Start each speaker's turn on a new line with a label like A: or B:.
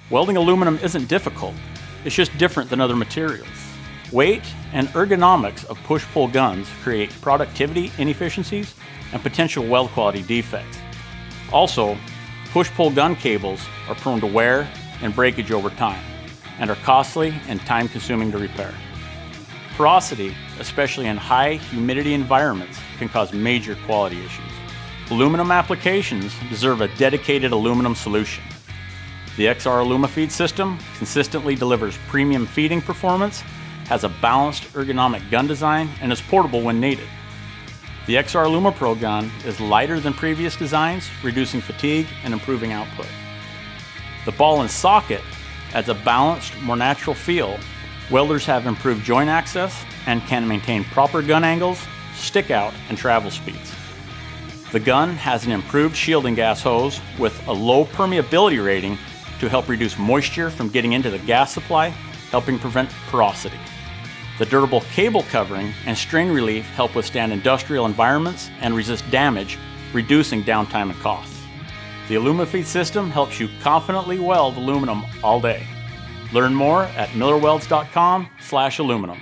A: Welding aluminum isn't difficult, it's just different than other materials. Weight and ergonomics of push-pull guns create productivity inefficiencies and potential weld quality defects. Also, push-pull gun cables are prone to wear and breakage over time and are costly and time-consuming to repair. Porosity, especially in high humidity environments, can cause major quality issues. Aluminum applications deserve a dedicated aluminum solution. The XR AlumaFeed system consistently delivers premium feeding performance, has a balanced ergonomic gun design, and is portable when needed. The XR AlumaPro gun is lighter than previous designs, reducing fatigue and improving output. The ball and socket adds a balanced, more natural feel. Welders have improved joint access and can maintain proper gun angles, stick out, and travel speeds. The gun has an improved shielding gas hose with a low permeability rating to help reduce moisture from getting into the gas supply, helping prevent porosity. The durable cable covering and strain relief help withstand industrial environments and resist damage, reducing downtime and costs. The AlumaFeed system helps you confidently weld aluminum all day. Learn more at millerwelds.com/aluminum.